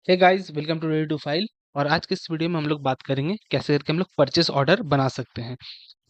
Hey guys, welcome to Ready to File. और आज के इस वीडियो में हम लोग बात करेंगे कैसे करके हम लोग परचेस ऑर्डर बना सकते हैं।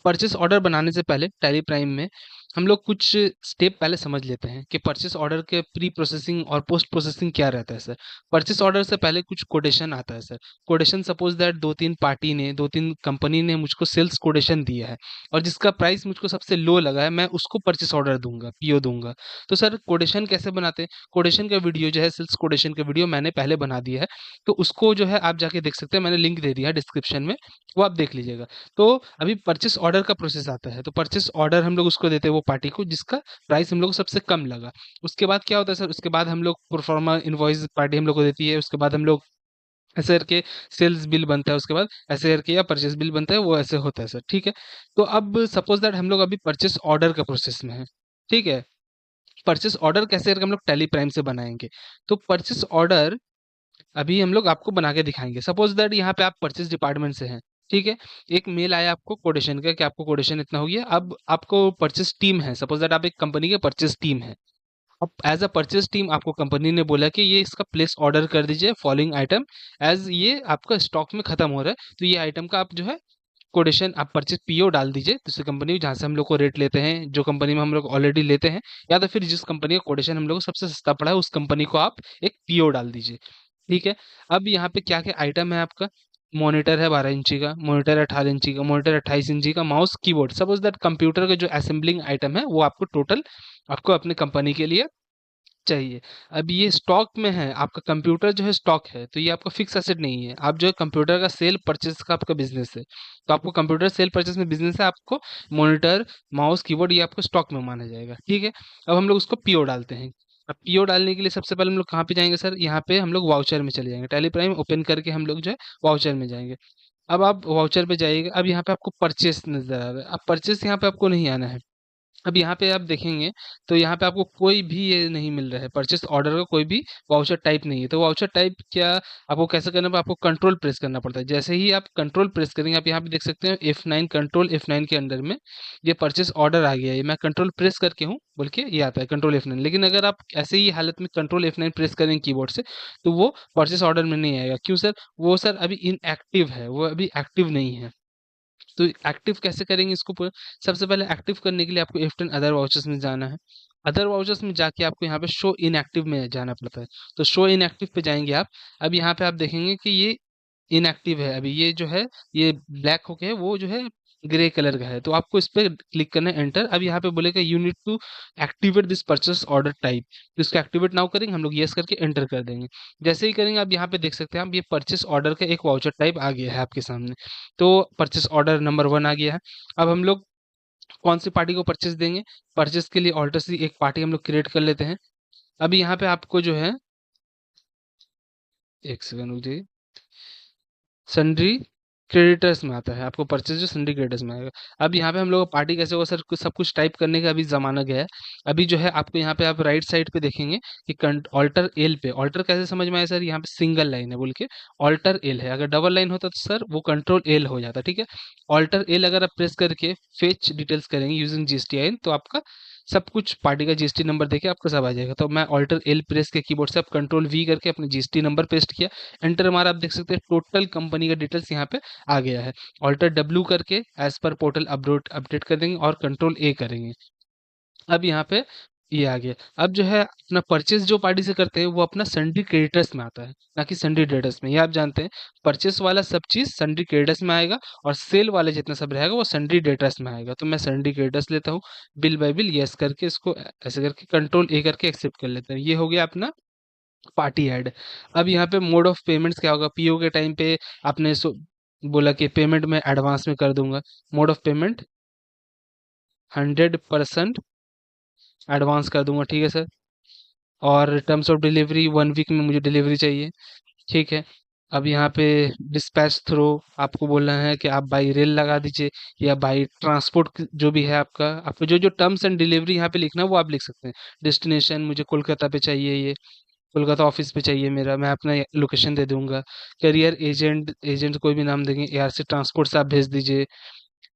परचेस ऑर्डर बनाने से पहले टैली प्राइम में हम लोग कुछ स्टेप पहले समझ लेते हैं कि परचेस ऑर्डर के प्री प्रोसेसिंग और पोस्ट प्रोसेसिंग क्या रहता है सर। परचेस ऑर्डर से पहले कुछ कोटेशन आता है सर। कोटेशन सपोज दैट दो तीन पार्टी ने दो तीन कंपनी ने मुझको सेल्स कोटेशन दिया है और जिसका प्राइस मुझको सबसे लो लगा है, मैं उसको परचेस ऑर्डर दूंगा, पीओ दूंगा। तो सर कोटेशन कैसे बनाते हैं? कोटेशन का वीडियो जो है, सेल्स कोटेशन का वीडियो मैंने पहले बना दिया है, तो उसको जो है आप जाके देख सकते हैं। मैंने लिंक दे दिया है डिस्क्रिप्शन में, वो आप देख लीजिएगा। तो अभी परचेस ऑर्डर का प्रोसेस आता है। तो परचेस ऑर्डर हम लोग उसको देते हैं, वो पार्टी को जिसका प्राइस हम लोग को सबसे कम लगा। उसके बाद क्या होता है सर? उसके बाद हम लोग प्रोफार्मा इनवॉइस पार्टी हम लोग को देती है। उसके बाद हम लोग ऐसे करके सेल्स बिल बनता है। उसके बाद ऐसे करके या परचेस बिल बनता है, वो ऐसे होता है सर। ठीक है। तो अब सपोज दैट हम लोग अभी परचेस ऑर्डर का प्रोसेस में है। ठीक है। परचेस ऑर्डर कैसे करके हम लोग टैली प्राइम से बनाएंगे? तो परचेस ऑर्डर अभी हम लोग आपको बना के दिखाएंगे। सपोज दैट यहाँ पे आप परचेज डिपार्टमेंट से हैं। ठीक है। एक मेल आया आपको कोटेशन का कि आपको कोटेशन इतना हो गया। अब आपको परचेज टीम है, सपोज दैट आप एक कंपनी के परचेज टीम है। अब एज अ परचेज टीम आपको कंपनी ने बोला कि ये इसका प्लेस ऑर्डर कर दीजिए फॉलोइंग आइटम, एज ये आपका स्टॉक में खत्म हो रहा है, तो ये आइटम का आप जो है कोटेशन आप परचेज पीओ डाल दीजिए दूसरी कंपनी जहाँ से हम लोग को रेट लेते हैं, जो कंपनी में हम लोग ऑलरेडी लेते हैं, या तो फिर जिस कंपनी का कोटेशन हम लोग को सबसे सस्ता पड़ा है उस कंपनी को आप एक पीओ डाल दीजिए। ठीक है। अब यहाँ पे क्या क्या आइटम है आपका? मॉनिटर है 12 इंची का, मॉनिटर 18 इंची का, मॉनिटर 28 इंची का, mouse keyboard. Suppose that computer का जो असेंबलिंग आइटम है वो आपको टोटल आपको अपने कंपनी के लिए चाहिए। अब ये स्टॉक में है, आपका कंप्यूटर जो है स्टॉक है, तो ये आपका फिक्स एसेट नहीं है। आप जो है कंप्यूटर का सेल परचेज का आपका बिजनेस है, तो आपको कंप्यूटर सेल परचेज में बिजनेस है, आपको मॉनिटर माउस कीबोर्ड ये आपको स्टॉक में माना जाएगा। ठीक है। अब हम लोग उसको पीओ डालते हैं। अब पीओ डालने के लिए सबसे पहले हम लोग कहाँ पे जाएंगे सर? यहाँ पे हम लोग वाउचर में चले जाएंगे। टैली प्राइम ओपन करके हम लोग जो है वाउचर में जाएंगे। अब आप वाउचर पे जाइएगा। अब यहाँ पे आपको परचेस नजर आ रहा है। अब परचेस यहाँ पे आपको नहीं आना है। अब यहाँ पे आप देखेंगे तो यहाँ पे आपको कोई भी ये नहीं मिल रहा है, परचेस ऑर्डर का कोई भी वाउचर टाइप नहीं है। तो वाउचर टाइप क्या आपको कैसे करना पड़ता है? आपको कंट्रोल प्रेस करना पड़ता है। जैसे ही आप कंट्रोल प्रेस करेंगे, आप यहाँ पे देख सकते हैं F9, कंट्रोल F9 के अंदर में ये परचेस ऑर्डर आ गया है। मैं कंट्रोल प्रेस करके हूँ बोल के ये आता है कंट्रोल F9। लेकिन अगर आप ऐसे ही हालत में कंट्रोल F9 प्रेस करेंगे कीबोर्ड से, तो वो परचेस ऑर्डर में नहीं आएगा। क्यों सर? वो सर अभी इनएक्टिव है, वो अभी एक्टिव नहीं है। तो एक्टिव कैसे करेंगे इसको सबसे पहले एक्टिव करने के लिए आपको F10 अदर वाउचर्स में जाना है। अदर वाउचर्स में जाके आपको यहाँ पे शो इनएक्टिव में जाना पड़ता है। तो शो इनएक्टिव पे जाएंगे आप। अब यहाँ पे आप देखेंगे कि ये इनएक्टिव है। अभी ये जो है ये ब्लैक होके है, वो जो है ग्रे कलर का है। तो आपको इस पे क्लिक करना है एंटर। अब यहाँ पे बोलेगा you need to activate this purchase order type. तो इसको एक्टिवेट नाउ करेंगे हम लोग, यस करके एंटर कर देंगे। जैसे ही करेंगे आप यहाँ पे देख सकते हैं, आप ये परचेस ऑर्डर का एक वाउचर टाइप आ गया है आपके सामने। तो परचेस ऑर्डर नंबर 1 आ गया है। अब हम लोग कौन सी पार्टी को परचेस देंगे? परचेस के लिए ऑल्टर सी एक पार्टी हम लोग क्रिएट कर लेते हैं। अभी यहाँ पे आपको जो है, एक सेकंड रुकिए, सन्ड्री क्रेडिटर्स में आता है। आपको परचेज जो सन्ड्री क्रेडिटर्स में आएगा। अब यहाँ पे हम लोग पार्टी कैसे होगा सर? सब कुछ टाइप करने का अभी जमाना गया है। अभी जो है आपको यहाँ पे आप राइट साइड पे देखेंगे कि ऑल्टर एल पे, ऑल्टर कैसे समझ में आया सर? यहाँ पे सिंगल लाइन है बोल के ऑल्टर एल है। अगर डबल लाइन होता तो सर वो कंट्रोल एल हो जाता। ठीक है। ऑल्टर एल अगर आप प्रेस करके फेच डिटेल्स करेंगे यूजिंग GSTIN, तो आपका सब कुछ पार्टी का GST नंबर देके आपको सब आ जाएगा। तो मैं ऑल्टर एल प्रेस के कीबोर्ड से आप कंट्रोल V करके अपने GST नंबर पेस्ट किया, एंटर मारा। आप देख सकते हैं टोटल कंपनी का डिटेल्स यहाँ पे आ गया है। ऑल्टर W करके as per portal update update कर देंगे और कंट्रोल A करेंगे। अब यहाँ पे ये आ गया। अब जो है अपना परचेस जो पार्टी से करते हैं वो अपना सन्ड्री क्रेडिटर्स में आता है, ना कि सन्ड्री डेटर्स में। ये आप जानते हैं, परचेस वाला सब चीज सन्ड्री क्रेडिटर्स में आएगा और सेल वाले जितना सब रहेगा वो सन्ड्री डेटर्स में आएगा। तो मैं सन्ड्री क्रेडिटर्स लेता हूँ, बिल बाय बिल यस करके इसको ऐसे करके कंट्रोल A करके एक्सेप्ट कर लेते हैं। ये हो गया अपना पार्टी ऐड। अब यहाँ पे मोड ऑफ पेमेंट्स क्या होगा? पीओ के टाइम पे आपने बोला कि पेमेंट में एडवांस में कर दूंगा। मोड ऑफ पेमेंट 100% एडवांस कर दूंगा। ठीक है सर। और टर्म्स ऑफ डिलीवरी 1 वीक में मुझे डिलीवरी चाहिए। ठीक है। अब यहाँ पे डिस्पैच थ्रो आपको बोलना है कि आप बाई रेल लगा दीजिए या बाई ट्रांसपोर्ट, जो भी है आपका, आपको जो जो टर्म्स एंड डिलीवरी यहाँ पे लिखना है वो आप लिख सकते हैं। डेस्टिनेशन मुझे कोलकाता पे चाहिए, ये कोलकाता ऑफिस पे चाहिए मेरा, मैं अपना लोकेशन दे दूंगा। करियर एजेंट, एजेंट कोई भी नाम देंगे, ARC ट्रांसपोर्ट से आप भेज दीजिए।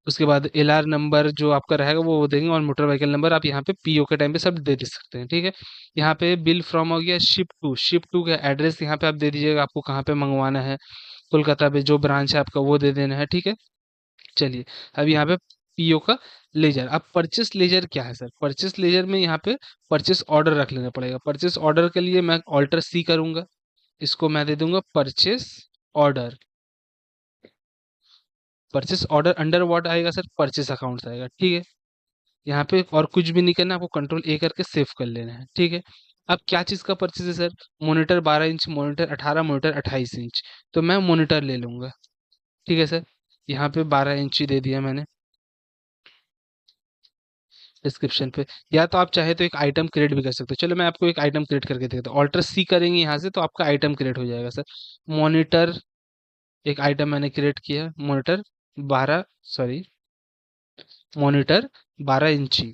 उसके बाद एलआर नंबर जो आपका रहेगा वो देंगे, और मोटर व्हीकल नंबर आप यहाँ पे पीओ के टाइम पे सब दे सकते हैं, ठीक है। यहाँ पे बिल फ्रॉम हो गया, शिप टू का एड्रेस यहाँ पे आप दे दीजिएगा, आपको कहाँ पे मंगवाना है, कोलकाता पे जो ब्रांच है आपका वो दे देना है, ठीक है। चलिए, अब यहाँ पे पीओ का लेजर। अब परचेस लेजर क्या है सर? परचेस लेजर में यहाँ पे परचेस ऑर्डर रख लेना पड़ेगा। परचेस ऑर्डर के लिए मैं ऑल्टर सी करूंगा, इसको मैं दे दूंगा purchase order. Purchase order under what आएगा सर? परचेस अकाउंट आएगा, ठीक है। यहाँ पे और कुछ भी नहीं करना, आपको कंट्रोल ए करके सेव कर लेना है, ठीक है। अब क्या चीज़ का परचेस है sir? Monitor 12 inch, monitor 18, monitor 28 inch. तो मैं मॉनिटर ले लूंगा, ठीक है सर। यहाँ पे 12 इंच ही दे दिया मैंने डिस्क्रिप्शन पे। या तो आप चाहे तो एक आइटम क्रिएट भी कर सकते हो। चलो मैं आपको एक आइटम क्रिएट करके देता हूँ। ऑल्टर सी करेंगे यहाँ से तो आपका आइटम क्रिएट हो जाएगा सर। मॉनिटर, एक आइटम मैंने क्रिएट किया, मॉनिटर 12, सॉरी, मॉनिटर 12 इंची।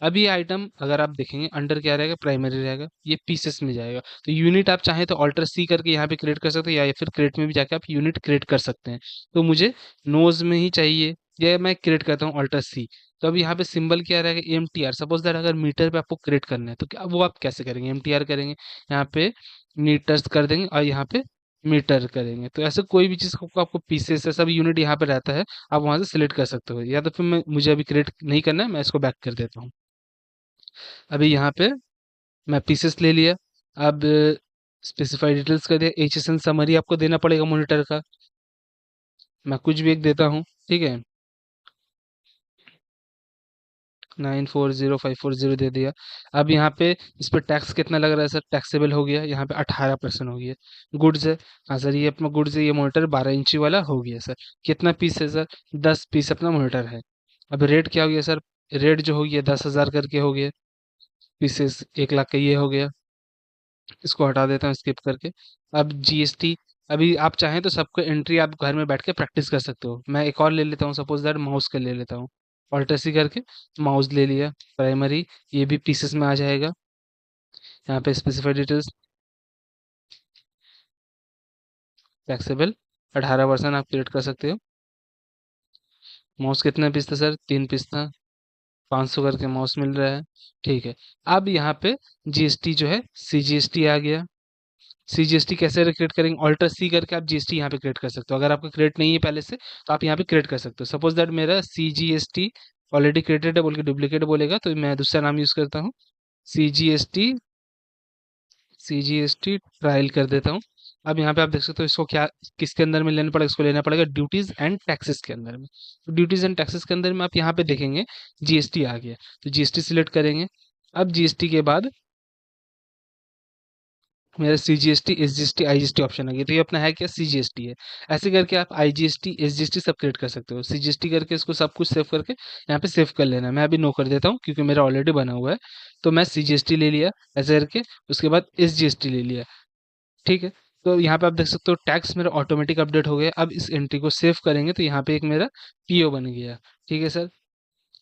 अब ये आइटम अगर आप देखेंगे अंडर क्या रहेगा? प्राइमरी रहेगा, ये पीसेस में जाएगा। तो यूनिट आप चाहें तो ऑल्टर सी करके यहाँ पे क्रिएट कर सकते हैं, या फिर क्रिएट में भी जाके आप यूनिट क्रिएट कर सकते हैं। तो मुझे नोज में ही चाहिए, या मैं क्रिएट करता हूँ ऑल्टर सी। तो अब यहाँ पे सिंबल क्या रहेगा? M T R. Suppose that अगर मीटर पे आपको क्रिएट करना है तो क्या वो आप कैसे करेंगे? एम टी आर करेंगे, यहाँ पे मीटर्स कर देंगे, और यहाँ पे मीटर करेंगे। तो ऐसे कोई भी चीज़ को आपको पीसेस है, सब यूनिट यहाँ पे रहता है, आप वहाँ से सिलेक्ट कर सकते हो। या तो फिर मुझे अभी क्रिएट नहीं करना है, मैं इसको बैक कर देता हूँ। अभी यहाँ पे मैं पीसेस ले लिया। अब स्पेसिफाई डिटेल्स कर दिया, एचएसएन समरी आपको देना पड़ेगा मॉनिटर का। मैं कुछ भी एक देता हूँ, ठीक है। 940540 दे दिया। अब यहाँ पे इस पर टैक्स कितना लग रहा है सर? टैक्सेबल हो गया, यहाँ पे 18% हो गया। गुड्स है, हाँ सर, ये अपना गुड्स है, ये मॉनिटर 12 इंची वाला हो गया सर। कितना पीस है सर? 10 पीस अपना मॉनिटर है। अब रेट क्या हो गया सर? रेट जो हो गया 10,000 करके हो गया, पीसेस 1 लाख का ये हो गया। इसको हटा देता हूँ स्किप करके। अब जीएसटी, अभी आप चाहें तो सबको एंट्री आप घर में बैठ के प्रैक्टिस कर सकते हो। मैं एक और ले लेता हूँ, सपोज दैट माउस का ले लेता हूँ, ऑल्टर सी करके माउस ले लिया, प्राइमरी, ये भी पीसेस में आ जाएगा। यहाँ पे स्पेसिफाइड डिटेल्स, फ्लेक्सिबल, 18% आप क्रिएट कर सकते हो। माउस कितना पीस था सर? 3 पीस था, 500 करके माउस मिल रहा है, ठीक है। अब यहाँ पे जीएसटी जो है, सीजीएसटी आ गया। सीजीएसटी कैसे क्रिएट करेंगे? ऑल्टर सी करके आप जीएसटी यहाँ पे क्रिएट कर सकते हो। अगर आपका क्रिएट नहीं है पहले से तो आप यहाँ पे क्रिएट कर सकते हो। सपोज दैट मेरा सीजीएसटी ऑलरेडी क्रिएटेड है बोल के डुप्लीकेट बोलेगा, तो मैं दूसरा नाम यूज करता हूँ, सीजीएसटी, सीजीएसटी ट्रायल कर देता हूँ। अब यहाँ पे आप देख सकते हो इसको क्या, किसके अंदर में लेना पड़ेगा? इसको लेना पड़ेगा ड्यूटीज एंड टैक्सेस के अंदर में। तो ड्यूटीज एंड टैक्सेस के अंदर में आप यहाँ पे देखेंगे जीएसटी आ गया, तो जीएसटी सिलेक्ट करेंगे। अब जीएसटी के बाद मेरा सीजीएसटी, एसजीएसटी, आईजीएसटी ऑप्शन आ गया। तो ये अपना है क्या? सीजीएसटी है। ऐसे करके आप आईजीएसटी, एसजीएसटी सब क्रिएट कर सकते हो। सीजीएसटी करके इसको सब कुछ सेव करके यहाँ पे सेव कर लेना है। मैं अभी नो कर देता हूँ क्योंकि मेरा ऑलरेडी बना हुआ है। तो मैं सीजीएसटी ले लिया ऐसे करके, उसके बाद एसजीएसटी ले लिया, ठीक है। तो यहाँ पे आप देख सकते हो टैक्स मेरा ऑटोमेटिक अपडेट हो गया। अब इस एंट्री को सेव करेंगे तो यहाँ पे एक मेरा पीओ बन गया, ठीक है सर।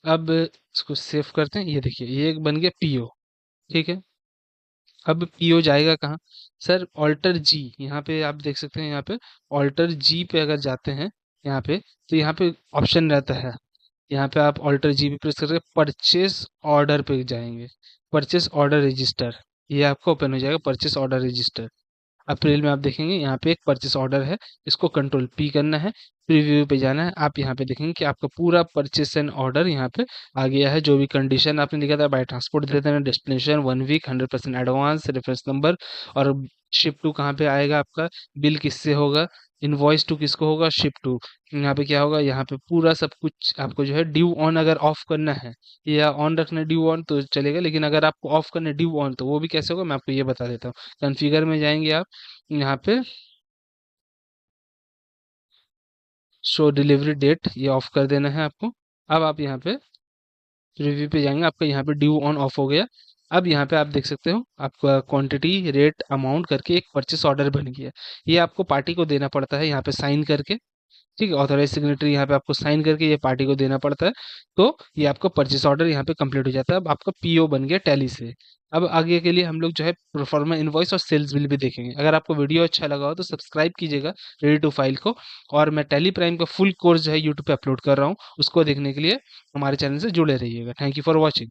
अब इसको सेव करते हैं, ये देखिए ये एक बन गया पीओ, ठीक है। अब पीओ जाएगा कहाँ सर? ऑल्टर जी, यहाँ पे आप देख सकते हैं, यहाँ पे ऑल्टर जी पे अगर जाते हैं यहाँ पे, तो यहाँ पे ऑप्शन रहता है, यहाँ पे आप ऑल्टर जी पे प्रेस करके परचेस ऑर्डर पे जाएंगे, परचेस ऑर्डर रजिस्टर, ये आपको ओपन हो जाएगा परचेस ऑर्डर रजिस्टर। अप्रैल में आप देखेंगे यहाँ पे एक परचेस ऑर्डर है, इसको कंट्रोल पी करना है, प्रीव्यू पे जाना है। आप यहाँ पे देखेंगे कि आपका पूरा परचेस एंड ऑर्डर यहाँ पे आ गया है। जो भी कंडीशन आपने लिखा था, बाय ट्रांसपोर्ट देते हैं, destination 1 week, 100% advance, reference number, और शिप टू कहाँ पे आएगा आपका, बिल किससे होगा, इनवॉइस टू किसको होगा, शिप टू। यहाँ पे क्या होगा? यहाँ पे पूरा सब कुछ आपको जो है ड्यू ऑन अगर ऑफ करना है या ऑन रखना है ड्यू ऑन तो चलेगा, लेकिन अगर आपको ऑफ करना है ड्यू ऑन तो वो भी कैसे होगा मैं आपको ये बता देता हूँ। कॉन्फ़िगर में जाएंगे आप, यहाँ पे शो डिलीवरी डेट, ये ऑफ कर देना है आपको। अब आप यहाँ पे रिव्यू पे जाएंगे, आपका यहाँ पे ड्यू ऑन ऑफ हो गया। अब यहाँ पे आप देख सकते हो आपका क्वांटिटी, रेट, अमाउंट करके एक परचेस ऑर्डर बन गया। ये आपको पार्टी को देना पड़ता है यहाँ पे साइन करके। ठीक है, ऑथराइज सिग्नेटरी यहाँ पे आपको साइन करके ये पार्टी को देना पड़ता है। तो ये आपका परचेस ऑर्डर यहाँ पे कंप्लीट हो जाता है। अब आपका पीओ बन गया टैली से। अब आगे के लिए हम लोग जो है प्रोफार्मा इनवॉइस और सेल्स बिल भी देखेंगे। अगर आपको वीडियो अच्छा लगा हो तो सब्सक्राइब कीजिएगा रेडी टू फाइल को। और मैं टैली प्राइम का फुल कोर्स जो है यूट्यूब पे अपलोड कर रहा हूँ, उसको देखने के लिए हमारे चैनल से जुड़े रहिएगा। Thank you for watching.